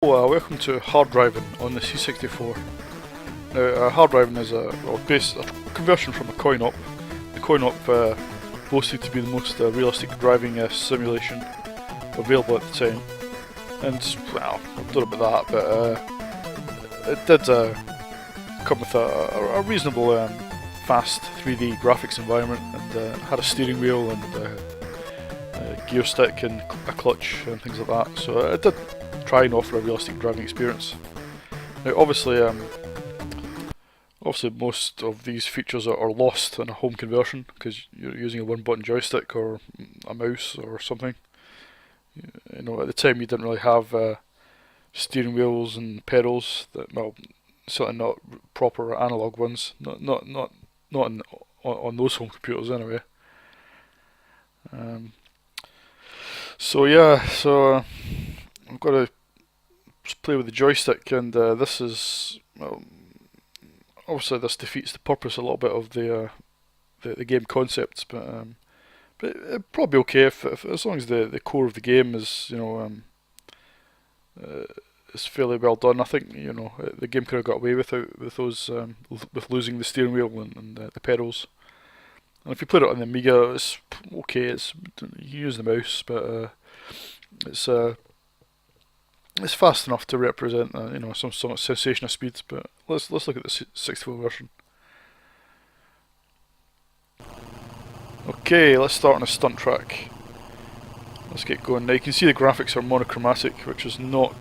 Welcome to hard driving on the C64. Now, hard driving is a conversion from a coin-op. The coin-op boasted to be the most realistic driving simulation available at the time, and well, I don't know about that, but it did come with a reasonable fast 3D graphics environment, and had a steering wheel and gear stick and a clutch and things like that. So it did try and offer a realistic driving experience. Now, obviously most of these features are lost in a home conversion because you're using a one-button joystick or a mouse or something. You know, at the time you didn't really have steering wheels and pedals. Well, certainly not proper analog ones. Not on those home computers anyway. So I've got to play with the joystick, and this is, well, obviously this defeats the purpose a little bit of the game concepts, but it'd probably be okay if as long as the core of the game is, is fairly well done. I think the game could have got away with losing the steering wheel and the pedals. And if you put it on the Amiga, it's okay. You use the mouse, but it's fast enough to represent some sort of sensation of speed. But let's look at the 64 version. Okay, let's start on a stunt track. Let's get going. Now you can see the graphics are monochromatic, which is not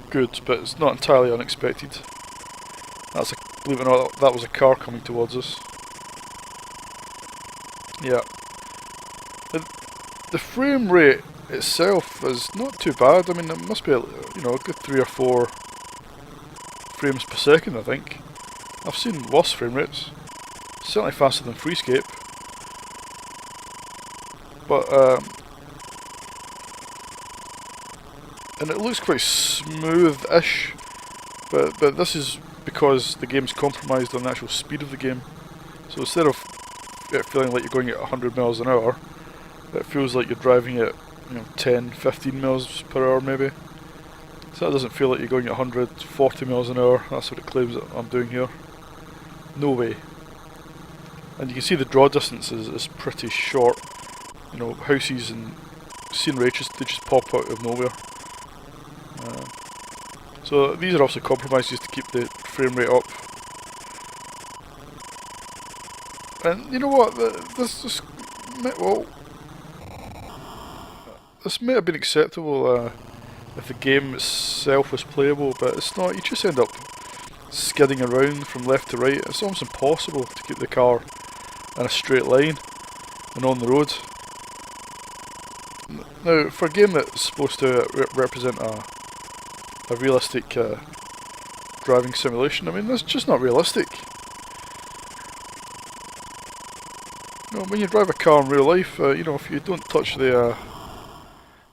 good, but it's not entirely unexpected. Believe it or not, that was a car coming towards us. Yeah. The frame rate itself is not too bad. I mean, it must be a good 3 or 4 frames per second, I think. I've seen worse frame rates. Certainly faster than Freescape. But and it looks quite smooth-ish. But this is because the game's compromised on the actual speed of the game. So instead of it feeling like you're going at 100 miles an hour, it feels like you're driving at 10, 15 miles per hour maybe. So that doesn't feel like you're going at 140 miles an hour. That's what it claims that I'm doing here. No way. And you can see the draw distance is pretty short. Houses and scenery they just pop out of nowhere. So these are also compromises to keep the frame rate up. And you know what? This may have been acceptable if the game itself was playable, but it's not. You just end up skidding around from left to right. It's almost impossible to keep the car in a straight line and on the road. Now, for a game that's supposed to represent a realistic driving simulation, I mean, that's just not realistic. When you drive a car in real life, if you don't touch the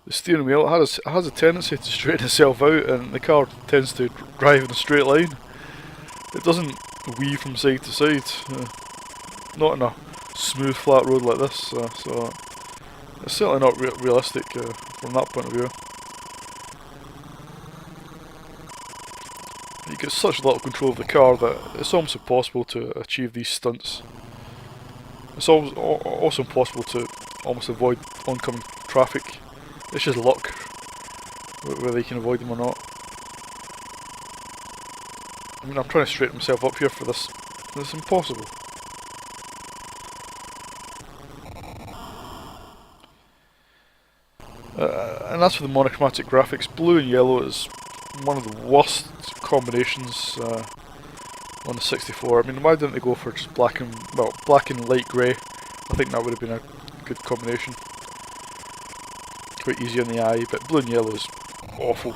steering wheel, it has a tendency to straighten itself out, and the car tends to drive in a straight line. It doesn't weave from side to side, not in a smooth flat road like this, so it's certainly not realistic from that point of view. You get such little control of the car that it's almost impossible to achieve these stunts. It's also impossible to almost avoid oncoming traffic. It's just luck whether you can avoid them or not. I mean, I'm trying to straighten myself up here for this. It's impossible. And as for the monochromatic graphics, blue and yellow is one of the worst combinations on the 64. I mean, why didn't they go for just black and light grey? I think that would have been a good combination. Quite easy on the eye, but blue and yellow is awful.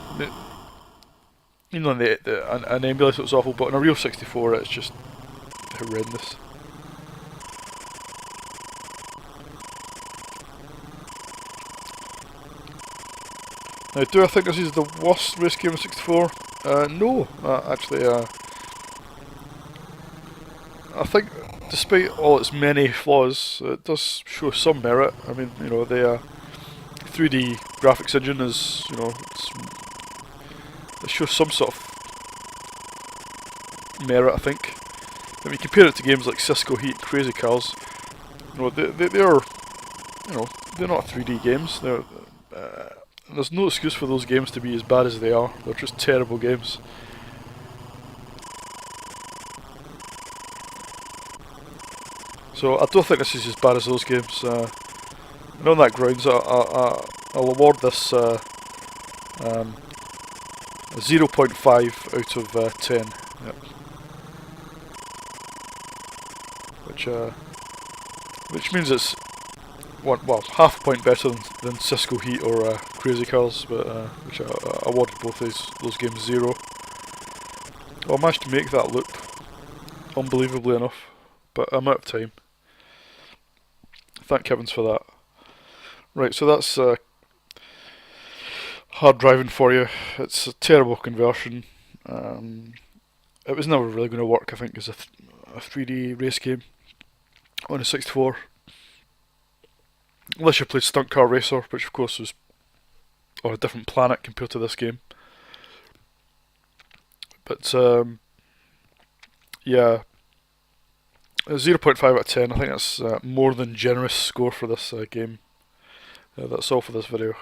On an emulator it's awful, but on a real 64 it's just horrendous. Now, do I think this is the worst race game of 64? No, actually. I think, despite all its many flaws, it does show some merit. I mean, the 3D graphics engine is, it's that shows some sort of merit, I think. When you compare it to games like Cisco Heat, Crazy Cars, you know, they're you know, they're not 3D games. There's no excuse for those games to be as bad as they are. They're just terrible games. So I don't think this is as bad as those games. And on that grounds, I'll award this a 0.5 out of 10. Yep. Which means it's half a point better than Cisco Heat or Crazy Cars, but which I awarded both those games 0. Well, I managed to make that loop, unbelievably enough, but I'm out of time. Thank heavens for that. Right, so that's hard driving for you. It's a terrible conversion. It was never really going to work, I think, as a 3D race game on a 64. Unless you played Stunt Car Racer, which of course was on a different planet compared to this game. But yeah, 0.5 out of 10. I think that's more than generous score for this game. That's all for this video.